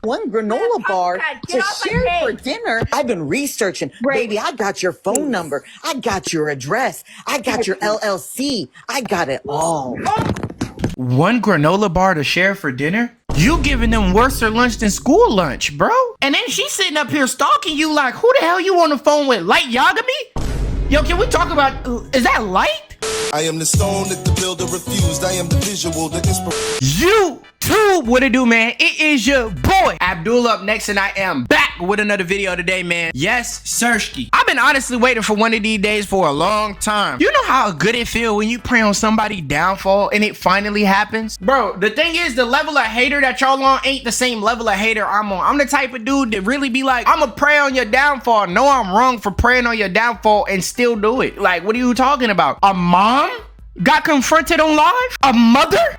One granola bar to share for dinner. I've been researching. Baby, I got your phone number. I got your address. I got your LLC. I got it all. One granola bar to share for dinner? You giving them worse lunch than school lunch, bro. And then she's sitting up here stalking you like, who the hell you on the phone with? Light Yagami? Yo, can we talk about, is that Light? I am the stone that the builder refused. I am the visual, the inspiration. YouTube, what it do, man? It is your boy Abdul up next, and I am back with another video today, man. Yes, Sirski. I've been honestly waiting for one of these days for a long time. You know how good it feel when you pray on somebody's downfall and it finally happens? Bro, the thing is, the level of hater that y'all on ain't the same level of hater I'm on. I'm the type of dude that really be like, I'ma pray on your downfall. No, I'm wrong for praying on your downfall and still do it. Like, what are you talking about? A mom got confronted on live? A mother?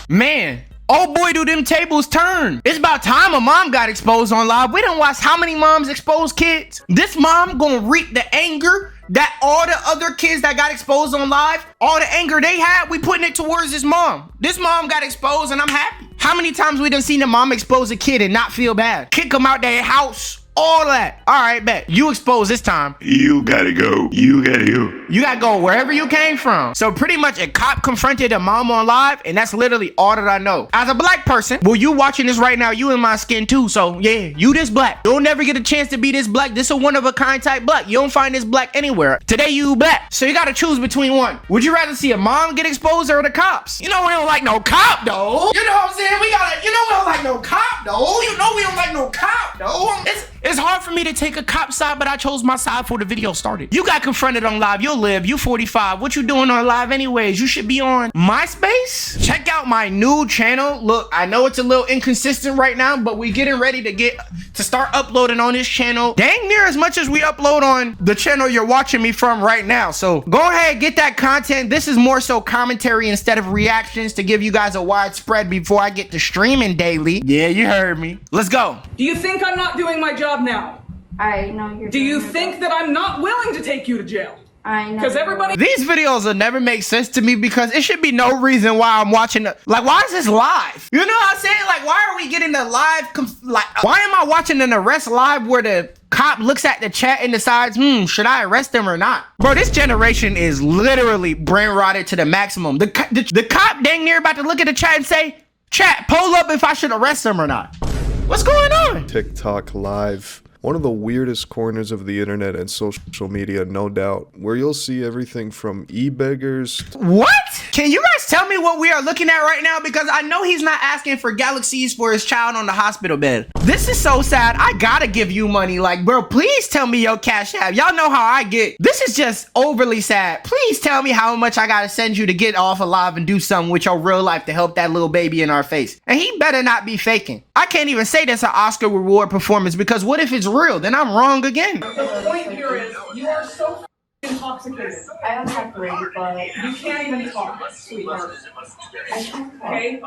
Man, oh boy, do them tables turn. It's about time a mom got exposed on live. We done watched how many moms expose kids? This mom gonna reap the anger that all the other kids that got exposed on live, all the anger they had, we putting it towards this mom. This mom got exposed and I'm happy. How many times we done seen a mom expose a kid and not feel bad? Kick them out their house. All that. All right, bet. You exposed this time. You gotta go. You gotta go. You gotta go wherever you came from. So pretty much a cop confronted a mom on live, and that's literally all that I know. As a black person, well, you watching this right now, you in my skin too. So yeah, you this black. You'll never get a chance to be this black. This a one of a kind type black. You don't find this black anywhere. Today you black. So you gotta choose between one. Would you rather see a mom get exposed or the cops? You know we don't like no cop though. You know what I'm saying? We don't like no cop though. You know we don't like no cop though. It's hard for me to take a cop side, but I chose my side before the video started. You got confronted on live. You'll live. You 45. What you doing on live anyways? You should be on MySpace. Check out my new channel. Look, I know it's a little inconsistent right now, but we getting ready to start uploading on this channel dang near as much as we upload on the channel you're watching me from right now. So go ahead, get that content. This is more so commentary instead of reactions to give you guys a wide spread before I get to streaming daily. Yeah, you heard me. Let's go. Do you think I'm not doing my job now? I know you're. Do you think that I'm not willing to take you to jail? I know. Because everybody. These videos will never make sense to me because it should be no reason why I'm watching it. Like, why is this live? You know what I'm saying? Like, why are we getting the live? Why am I watching an arrest live where the cop looks at the chat and decides, should I arrest him or not? Bro, this generation is literally brain rotted to the maximum. The cop dang near about to look at the chat and say, chat, poll up if I should arrest him or not. What's going on? TikTok live. One of the weirdest corners of the internet and social media, no doubt, where you'll see everything from e-beggars. What? Can you guys tell me what we are looking at right now? Because I know he's not asking for galaxies for his child on the hospital bed. This is so sad. I gotta give you money. Like, bro, please tell me your cash app. Y'all know how I get. This is just overly sad. Please tell me how much I gotta send you to get off alive and do something with your real life to help that little baby in our face. And he better not be faking. I can't even say that's an Oscar reward performance because what if it's real? Then I'm wrong again. The point here is, you are so intoxicated. I don't have brain, but You can't even talk, sweetheart. Okay?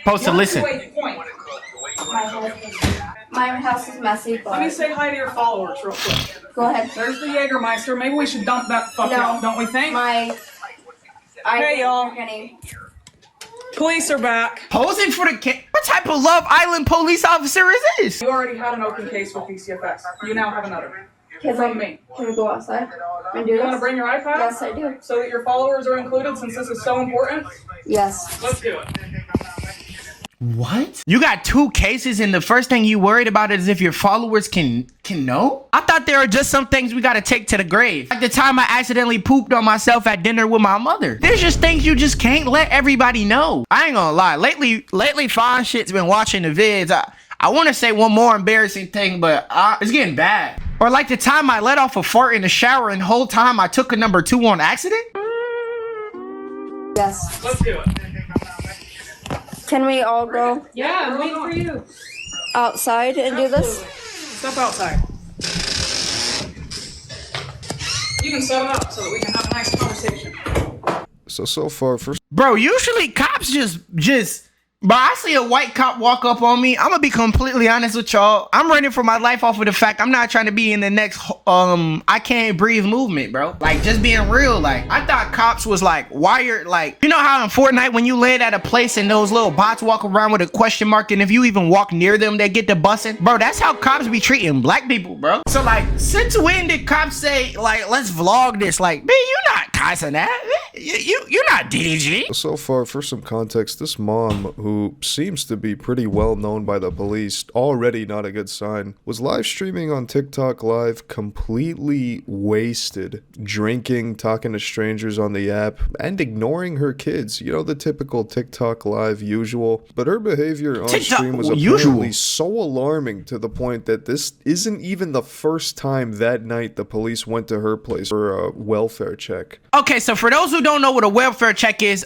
Supposed to listen. Point. my house is messy. But Let me say hi to your followers real quick. go ahead. There's the Jägermeister. Maybe we should dump that fuck out, don't we think? Hey y'all. Police are back. Posing for the what type of Love Island police officer is this? You already had an open case with DCFS. You now have another. From me. Can we go outside and do You this? want to bring your iPad? Yes, I do. So that your followers are included since this is so important? Yes. Let's do it. What? You got 2 cases and the first thing you worried about is if your followers can know? I thought there are just some things we gotta take to the grave. Like the time I accidentally pooped on myself at dinner with my mother. There's just things you just can't let everybody know. I ain't gonna lie. Lately fine shit's been watching the vids. I want to say one more embarrassing thing, but it's getting bad. Or like the time I let off a fart in the shower and the whole time I took a number 2 on accident? Yes. Let's do it. Can we all go Yeah, I'm waiting for you. outside and do this? Step outside. You can set it up so that we can have a nice conversation. So far, first Bro, usually cops just But I see a white cop walk up on me. I'm gonna be completely honest with y'all. I'm running for my life off of the fact I'm not trying to be in the next I can't breathe movement, bro. Like, just being real. Like, I thought cops was like wired. Like, you know how in Fortnite when you land at a place and those little bots walk around with a question mark, and if you even walk near them, they get to busting? Bro, that's how cops be treating black people, bro. So like, since when did cops say like, let's vlog this? Like, man, you're not cussing that. You're not DDG. So far, for some context, this mom, who seems to be pretty well known by the police, already not a good sign, was live streaming on TikTok Live completely wasted, drinking, talking to strangers on the app, and ignoring her kids. You know, the typical TikTok Live usual. But her behavior on stream was apparently so alarming to the point that this isn't even the first time that night the police went to her place for a welfare check. Okay, so for those who don't know what a welfare check is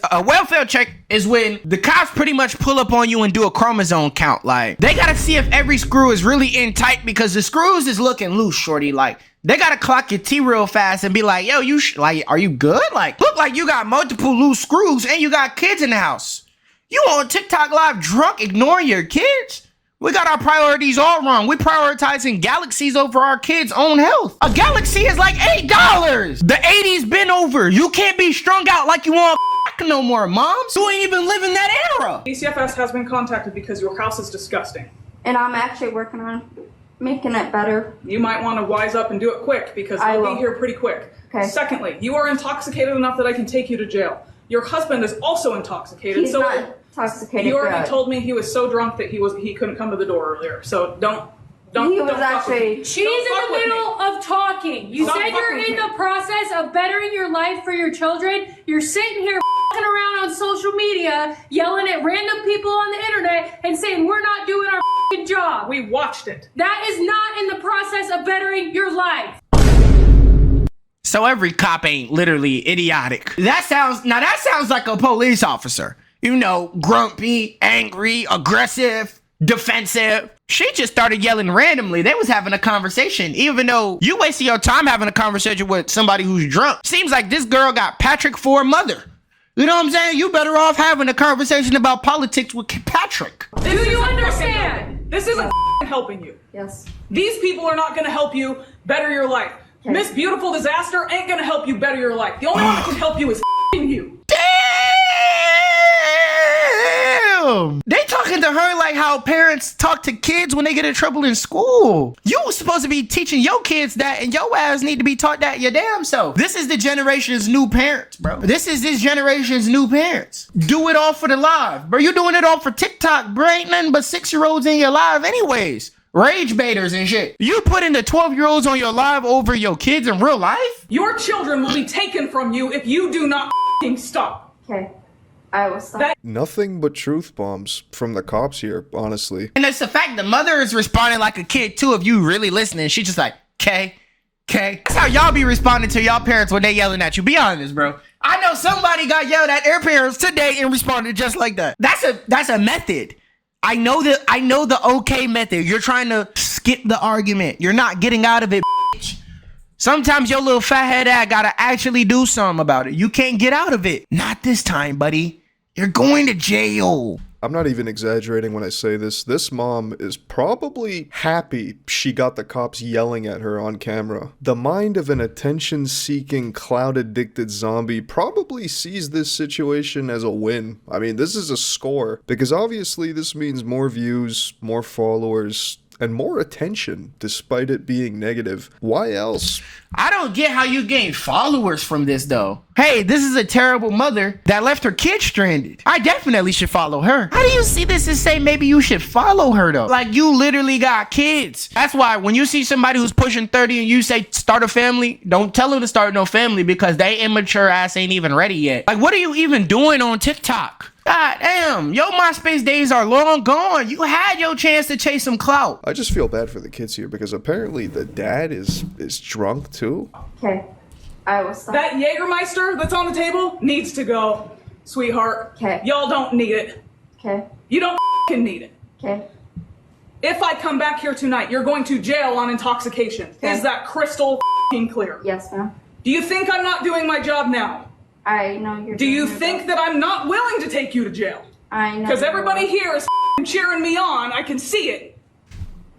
when the cops pretty much pull up on you and do a chromosome count. Like, they gotta see if every screw is really in tight, because the screws is looking loose, shorty. Like, they gotta clock your T real fast and be like, yo, like, are you good? Like, look like you got multiple loose screws and you got kids in the house. You on TikTok Live drunk, ignoring your kids? We got our priorities all wrong. We prioritizing galaxies over our kids' own health. A galaxy is like $8. The 80s been over. You can't be strung out like you want no more, moms. You ain't even living that era. DCFS has been contacted because your house is disgusting. And I'm actually working on making it better. You might want to wise up and do it quick, because I'll be here pretty quick. Okay. Secondly, you are intoxicated enough that I can take you to jail. Your husband is also intoxicated. He's not intoxicated. You already told me he was so drunk that he couldn't come to the door earlier. So don't. She's in the middle of talking. You said you're in the process of bettering your life for your children. You're sitting here f***ing around on social media, yelling at random people on the internet and saying we're not doing our f***ing job. We watched it. That is not in the process of bettering your life. So every cop ain't literally idiotic. That sounds like a police officer. You know, grumpy, angry, aggressive, defensive. She just started yelling randomly. They was having a conversation, even though you wasting your time having a conversation with somebody who's drunk. Seems like this girl got Patrick for a mother. You know what I'm saying? You better off having a conversation about politics with Patrick. Do you understand? This isn't helping you. Yes. These people are not going to help you better your life. Okay. Miss Beautiful Disaster ain't going to help you better your life. The only one that can help you is you. Damn! They talking to her like how parents talk to kids when they get in trouble in school. You was supposed to be teaching your kids that, and your ass need to be taught that your damn self. This is the generation's new parents, bro. This generation's new parents. Do it all for the live, bro. You doing it all for TikTok, bro. Ain't nothing but 6-year-olds in your live anyways. Rage baiters and shit. You putting the 12-year-olds on your live over your kids in real life? Your children will be taken from you if you do not stop. Okay. I will stop. Nothing but truth bombs from the cops here, honestly. And it's the fact the mother is responding like a kid too. If you really listening, she just like, okay. That's how y'all be responding to y'all parents when they yelling at you. Be honest, bro. I know somebody got yelled at their parents today and responded just like that. That's a method. I know the okay method. You're trying to skip the argument. You're not getting out of it, bitch. Sometimes your little fathead ass gotta actually do something about it. You can't get out of it. Not this time, buddy. You're going to jail. I'm not even exaggerating when I say this. This mom is probably happy she got the cops yelling at her on camera. The mind of an attention-seeking, clout-addicted zombie probably sees this situation as a win. I mean, this is a score, because obviously this means more views, more followers, and more attention, despite it being negative. Why else? I don't get how you gain followers from this, though. Hey, this is a terrible mother that left her kid stranded. I definitely should follow her. How do you see this and say maybe you should follow her, though? Like, you literally got kids. That's why when you see somebody who's pushing 30 and you say start a family, don't tell them to start no family, because they immature ass ain't even ready yet. Like, what are you even doing on TikTok? God damn, your MySpace days are long gone. You had your chance to chase some clout. I just feel bad for the kids here, because apparently the dad is drunk too. Okay. I will stop. That Jägermeister that's on the table needs to go, sweetheart. Okay. Y'all don't need it. Okay. You don't need it. Okay. If I come back here tonight, you're going to jail on intoxication. Okay. Is that crystal clear? Yes, ma'am. Do you think I'm not doing my job now? I know you're Do you doing your think job. that I'm not willing to take you to jail? I know. Because everybody here is cheering me on. I can see it.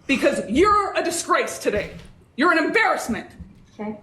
Because you're a disgrace today. You're an embarrassment. Okay.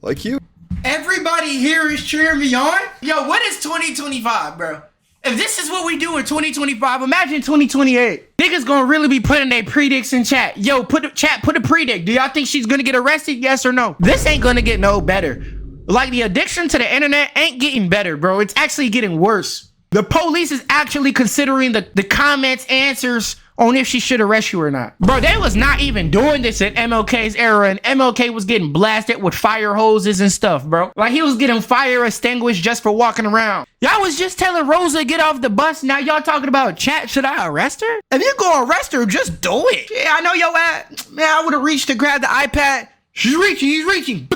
Like you. Everybody here is cheering me on? Yo, what is 2025, bro? If this is what we do in 2025, imagine 2028. Niggas gonna really be putting their predicts in chat. Yo, put a predict. Do y'all think she's gonna get arrested? Yes or no? This ain't gonna get no better. Like, the addiction to the internet ain't getting better, bro. It's actually getting worse. The police is actually considering the comments answers on if she should arrest you or not. Bro, they was not even doing this in MLK's era, and MLK was getting blasted with fire hoses and stuff, bro. Like, he was getting fire extinguished just for walking around. Y'all was just telling Rosa to get off the bus. Now y'all talking about, chat, should I arrest her? If you go arrest her, just do it. Yeah, I know your ass. Man, I would have reached to grab the iPad. She's reaching, he's reaching.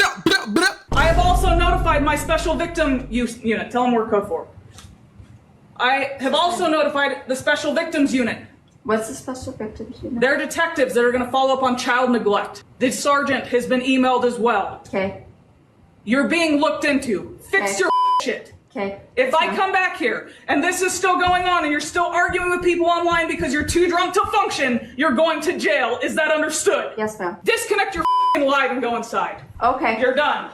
I have also notified my special victim unit. Tell them we're code 4. I have also notified the special victims unit. What's the special victims unit? They're detectives that are going to follow up on child neglect. The sergeant has been emailed as well. Okay. You're being looked into. Fix your shit. Okay. If I come back here and this is still going on and you're still arguing with people online because you're too drunk to function, you're going to jail. Is that understood? Yes, ma'am. Disconnect your live and go inside. Okay. You're done.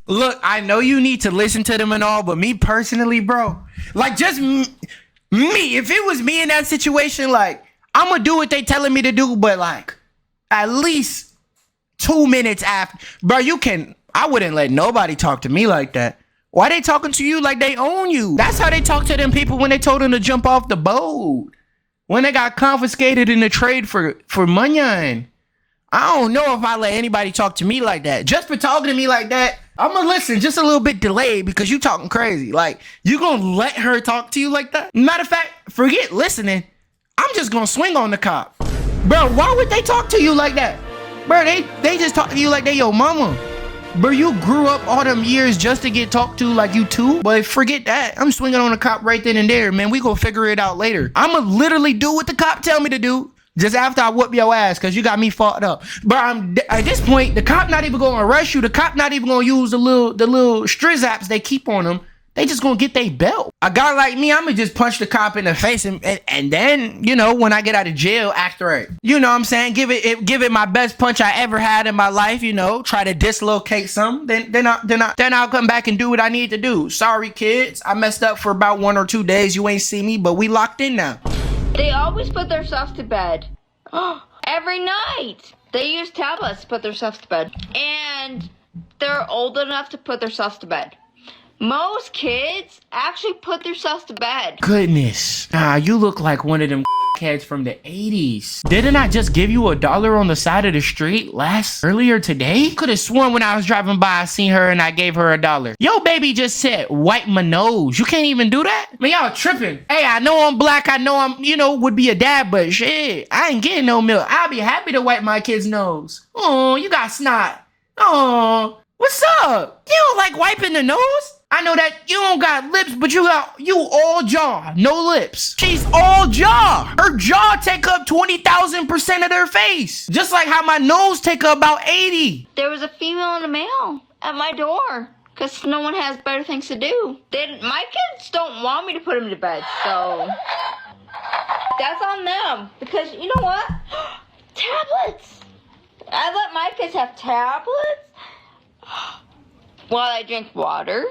Look, I know you need to listen to them and all, but me personally, bro, like, just me, if it was me in that situation, like, I'm gonna do what they telling me to do, but like, at least 2 minutes after, bro, I wouldn't let nobody talk to me like that. Why they talking to you like they own you? That's how they talk to them people when they told them to jump off the boat. When they got confiscated in the trade for money. I don't know if I let anybody talk to me like that. Just for talking to me like that, I'm gonna listen just a little bit delayed because you talking crazy. Like, you gonna let her talk to you like that? Matter of fact, forget listening. I'm just gonna swing on the cop. Bro, why would they talk to you like that? Bro, they just talk to you like they your mama. Bro, you grew up all them years just to get talked to like you too? But forget that. I'm swinging on the cop right then and there, man. We gonna figure it out later. I'ma literally do what the cop tell me to do. Just after I whoop your ass, because you got me fucked up. But at this point, the cop not even going to arrest you. The cop not even going to use the little strizz apps they keep on them. They just going to get their belt. A guy like me, I'm going to just punch the cop in the face. And then, you know, when I get out of jail, act right. You know what I'm saying? Give it my best punch I ever had in my life, you know. Try to dislocate something. Then I'll come back and do what I need to do. Sorry, kids. I messed up for about 1 or 2 days. You ain't see me, but we locked in now. They always put themselves to bed. Every night. They use tablets to put themselves to bed. And they're old enough to put themselves to bed. Most kids actually put themselves to bed. Goodness. You look like one of them kids from the 80s. Didn't I just give you $1 on the side of the street earlier today? Could have sworn when I was driving by I seen her and I gave her $1. Yo, baby just said wipe my nose. You can't even do that? Man, y'all tripping. Hey, I know I'm black. I know I'm, would be a dad, but shit, I ain't getting no milk. I'll be happy to wipe my kid's nose. Oh, you got snot. Oh, what's up? You don't like wiping the nose? I know that you don't got lips, but you all jaw, no lips. She's all jaw. Her jaw take up 20,000% of their face. Just like how my nose take up about 80. There was a female and a male at my door because no one has better things to do. My kids don't want me to put them to bed, so that's on them. Because you know what? Tablets. I let my kids have tablets while I drink water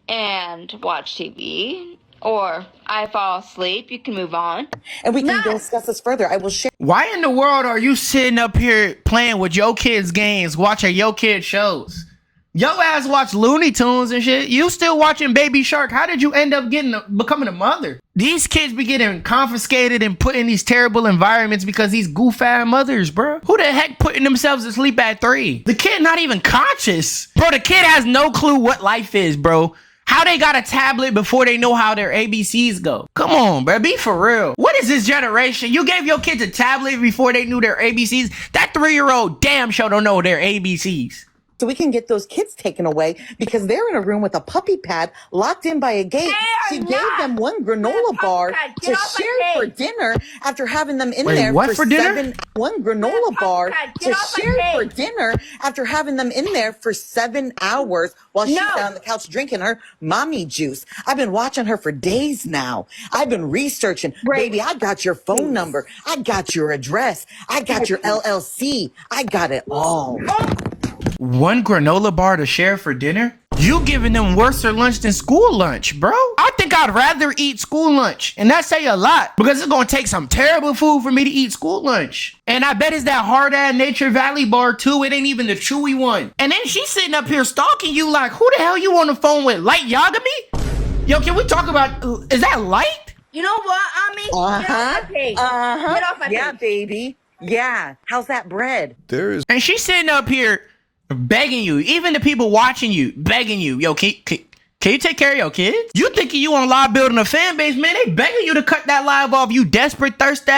and watch TV, or I fall asleep. You can move on. And we can discuss this further. I will share. Why in the world are you sitting up here playing with your kids' games, watching your kids' shows? Yo ass watch Looney Tunes and shit. You still watching Baby Shark. How did you end up becoming a mother? These kids be getting confiscated and put in these terrible environments because these goof-ass mothers, bro. Who the heck putting themselves to sleep at 3? The kid not even conscious. Bro, the kid has no clue what life is, bro. How they got a tablet before they know how their ABCs go? Come on, bro. Be for real. What is this generation? You gave your kids a tablet before they knew their ABCs? That 3-year-old damn sure don't know their ABCs. so we can get those kids taken away because they're in a room with a puppy pad locked in by a gate. She gave them one granola bar to share for dinner after having them in there what for for dinner? one granola bar to share for dinner after having them in there for 7 hours while she's on the couch drinking her mommy juice. I've been watching her for days now. I've been researching. Baby, I got your phone number. I got your address. I got your LLC. I got it all. One granola bar to share for dinner? You giving them worse lunch than school lunch, bro. I think I'd rather eat school lunch. And that say a lot because it's going to take some terrible food for me to eat school lunch. And I bet it's that hard-ass Nature Valley bar too. It ain't even the chewy one. And then she's sitting up here stalking you like, who the hell you on the phone with? Light Yagami? Yo, can we talk about, is that Light? You know what, Ami? Get off my page. Get off my page. Yeah, baby. Yeah. How's that bread? And she's sitting up here begging you, even the people watching you, begging you, yo, can you take care of your kids? You thinking you on live building a fan base, man? They begging you to cut that live off. You desperate thirst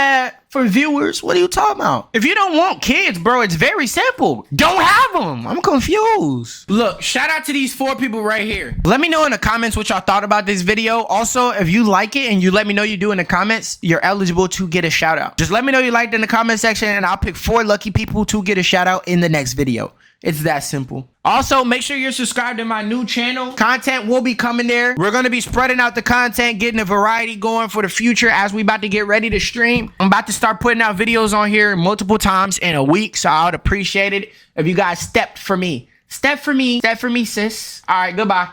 for viewers. What are you talking about? If you don't want kids, bro, it's very simple. Don't have them. I'm confused. Look, shout out to these 4 people right here. Let me know in the comments what y'all thought about this video. Also, if you like it and you let me know you do in the comments, you're eligible to get a shout out. Just let me know you liked in the comment section and I'll pick 4 lucky people to get a shout out in the next video. It's that simple. Also, make sure you're subscribed to my new channel. Content will be coming there. We're going to be spreading out the content, getting a variety going for the future as we about to get ready to stream. I'm about to start putting out videos on here multiple times in a week, so I would appreciate it if you guys stepped for me. Step for me, sis. All right, goodbye.